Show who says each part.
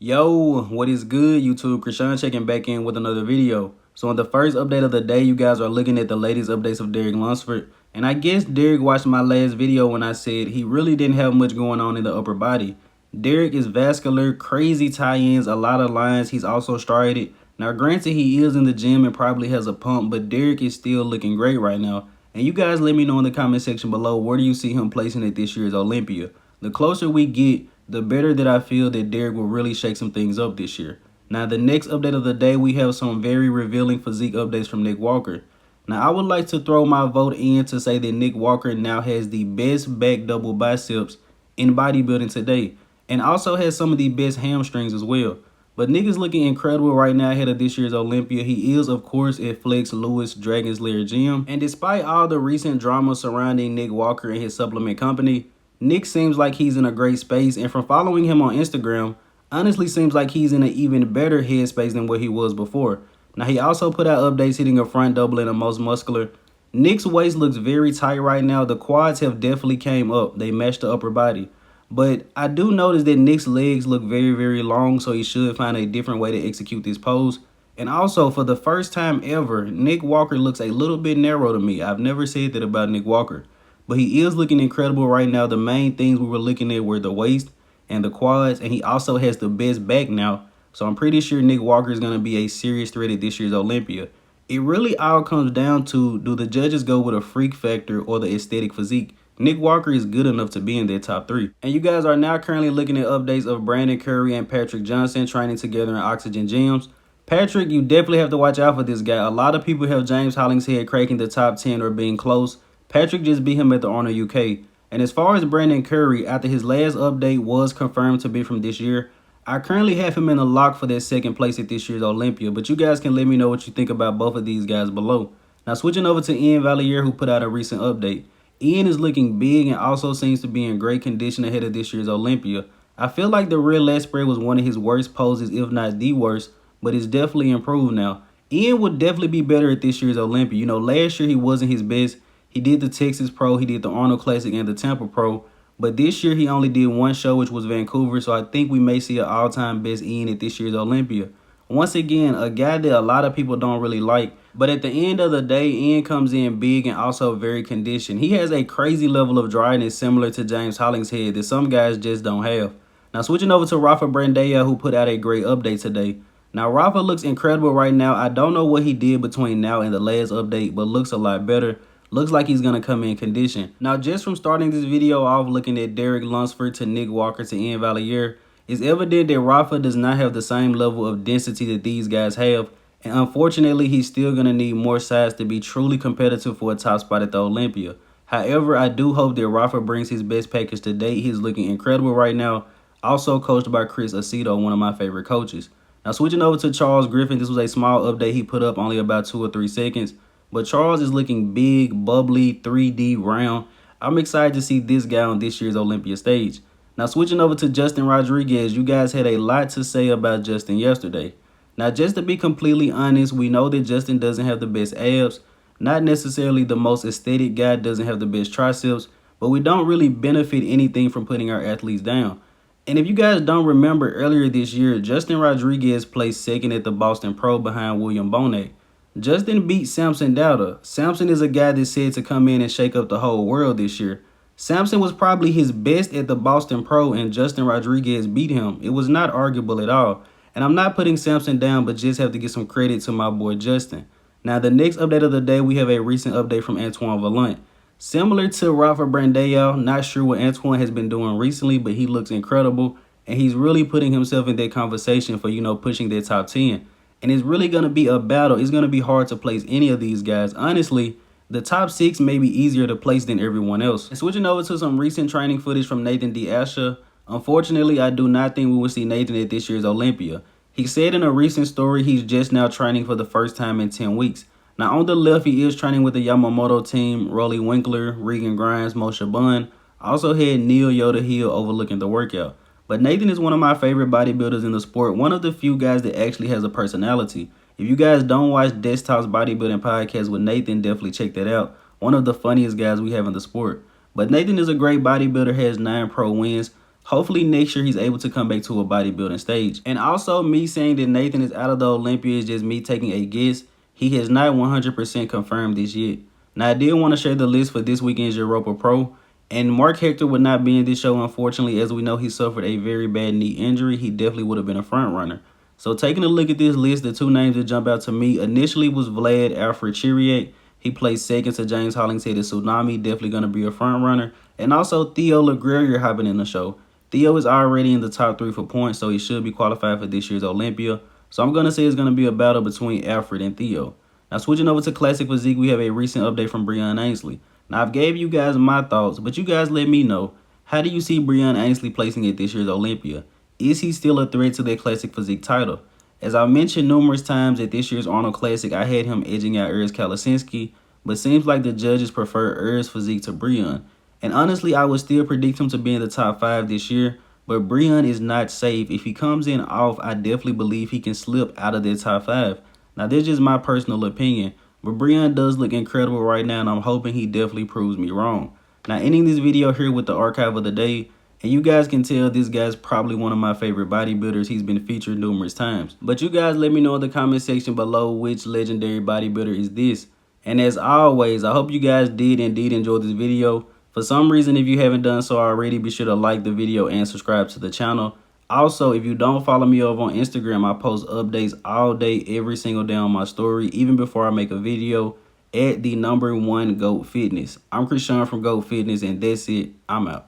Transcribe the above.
Speaker 1: Yo, what is good, YouTube? Krishan checking back in with another video. So in the first update of the day, you guys are looking at the latest updates of Derek Lunsford. And I guess Derek watched my last video when I said he really didn't have much going on in the upper body. Derek is vascular, crazy tie-ins, a lot of lines. He's also striated. Now granted, he is in the gym and probably has a pump, but Derek is still looking great right now. And you guys let me know in the comment section below, where do you see him placing at this year's Olympia? The closer we get, the better that I feel that Derek will really shake some things up this year. Now, the next update of the day, we have some very revealing physique updates from Nick Walker. Now, I would like to throw my vote in to say that Nick Walker now has the best back double biceps in bodybuilding today, and also has some of the best hamstrings as well. But Nick is looking incredible right now ahead of this year's Olympia. He is, of course, at Flex Lewis Dragon's Lair Gym. And despite all the recent drama surrounding Nick Walker and his supplement company, Nick seems like he's in a great space, and from following him on Instagram, honestly seems like he's in an even better headspace than what he was before. Now, he also put out updates hitting a front double and a most muscular. Nick's waist looks very tight right now. The quads have definitely came up. They match the upper body. But I do notice that Nick's legs look very, very long, so he should find a different way to execute this pose. And also, for the first time ever, Nick Walker looks a little bit narrow to me. I've never said that about Nick Walker. But he is looking incredible right now. The main things we were looking at were the waist and the quads, and he also has the best back now. So I'm pretty sure Nick Walker is going to be a serious threat at this year's Olympia. It really all comes down to, do the judges go with a freak factor or the aesthetic physique? Nick Walker is good enough to be in their top 3. And you guys are now currently looking at updates of Brandon Curry and Patrick Johnson training together in Oxygen Gyms. Patrick, you definitely have to watch out for this guy. A lot of people have James Hollingshead cracking the top 10 or being close. Patrick just beat him at the Honor UK. And as far as Brandon Curry, after his last update was confirmed to be from this year, I currently have him in a lock for that second place at this year's Olympia. But you guys can let me know what you think about both of these guys below. Now switching over to Iain Valliere, who put out a recent update. Iain is looking big and also seems to be in great condition ahead of this year's Olympia. I feel like the rear lat spread was one of his worst poses, if not the worst, but it's definitely improved now. Iain would definitely be better at this year's Olympia. You know, last year he wasn't his best. He did the Texas Pro, he did the Arnold Classic, and the Tampa Pro. But this year, he only did one show, which was Vancouver. So I think we may see an all-time best Iain at this year's Olympia. Once again, a guy that a lot of people don't really like. But at the end of the day, Iain comes in big and also very conditioned. He has a crazy level of dryness similar to James Hollingshead that some guys just don't have. Now, switching over to Rafael Brandão, who put out a great update today. Now, Rafa looks incredible right now. I don't know what he did between now and the last update, but looks a lot better. Looks like he's going to come in condition. Now, just from starting this video off looking at Derek Lunsford to Nick Walker to Iain Valliere, it's evident that Rafa does not have the same level of density that these guys have. And unfortunately, he's still going to need more size to be truly competitive for a top spot at the Olympia. However, I do hope that Rafa brings his best package to date. He's looking incredible right now. Also coached by Chris Aceto, one of my favorite coaches. Now, switching over to Charles Griffen, this was a small update he put up, only about 2 or 3 seconds. But Charles is looking big, bubbly, 3D, round. I'm excited to see this guy on this year's Olympia stage. Now, switching over to Justin Rodriguez, you guys had a lot to say about Justin yesterday. Now, just to be completely honest, we know that Justin doesn't have the best abs. Not necessarily the most aesthetic guy, doesn't have the best triceps. But we don't really benefit anything from putting our athletes down. And if you guys don't remember, earlier this year, Justin Rodriguez placed second at the Boston Pro behind William Bonet. Justin beat Samson Dauda. Samson is a guy that's said to come in and shake up the whole world this year. Samson was probably his best at the Boston Pro, and Justin Rodriguez beat him. It was not arguable at all. And I'm not putting Samson down, but just have to give some credit to my boy Justin. Now, the next update of the day, we have a recent update from Antoine Vaillant. Similar to Rafael Brandão, not sure what Antoine has been doing recently, but he looks incredible. And he's really putting himself in that conversation for, pushing their top 10. And it's really going to be a battle. It's going to be hard to place any of these guys. Honestly, the top 6 may be easier to place than everyone else. And switching over to some recent training footage from Nathan DeAsha. Unfortunately, I do not think we will see Nathan at this year's Olympia. He said in a recent story he's just now training for the first time in 10 weeks. Now, on the left, he is training with the Yamamoto team, Rolly Winkler, Regan Grimes, Moshe Bun. Also had Neil Yoda Hill overlooking the workout. But Nathan is one of my favorite bodybuilders in the sport, one of the few guys that actually has a personality. If you guys don't watch Desktop's bodybuilding podcast with Nathan, definitely check that out. One of the funniest guys we have in the sport. But Nathan is a great bodybuilder, has 9 pro wins, Hopefully next year he's able to come back to a bodybuilding stage. And also me saying that Nathan is out of the Olympia is just me taking a guess. He has not 100% confirmed this yet. Now I did want to share the list for this weekend's Europa Pro. And Mark Hector would not be in this show, unfortunately, as we know he suffered a very bad knee injury. He definitely would have been a front runner. So taking a look at this list, the two names that jump out to me initially was Vlad Alfred Chiriac. He placed second to James Hollingshead at Tsunami, definitely going to be a front runner. And also Theo LaGuerrier hopping in the show. Theo is already in the top 3 for points, so he should be qualified for this year's Olympia. So I'm going to say it's going to be a battle between Alfred and Theo. Now switching over to Classic Physique, we have a recent update from Breon Ansley. Now I've gave you guys my thoughts, but you guys let me know. How do you see Breon Ansley placing at this year's Olympia? Is he still a threat to that Classic Physique title? As I mentioned numerous times at this year's Arnold Classic, I had him edging out Urs Kalasinski, but seems like the judges prefer Urs' physique to Breon. And honestly, I would still predict him to be in the top 5 this year, but Breon is not safe. If he comes in off, I definitely believe he can slip out of that top 5. Now, this is just my personal opinion, but Breon does look incredible right now, and I'm hoping he definitely proves me wrong. Now, ending this video here with the archive of the day, and you guys can tell this guy's probably one of my favorite bodybuilders. He's been featured numerous times. But you guys let me know in the comment section below which legendary bodybuilder is this. And as always, I hope you guys did indeed enjoy this video. For some reason, if you haven't done so already, be sure to like the video and subscribe to the channel. Also, if you don't follow me over on Instagram, I post updates all day, every single day on my story, even before I make a video, at the #1 GOAT Fitness. I'm Krishan from GOAT Fitness, and that's it. I'm out.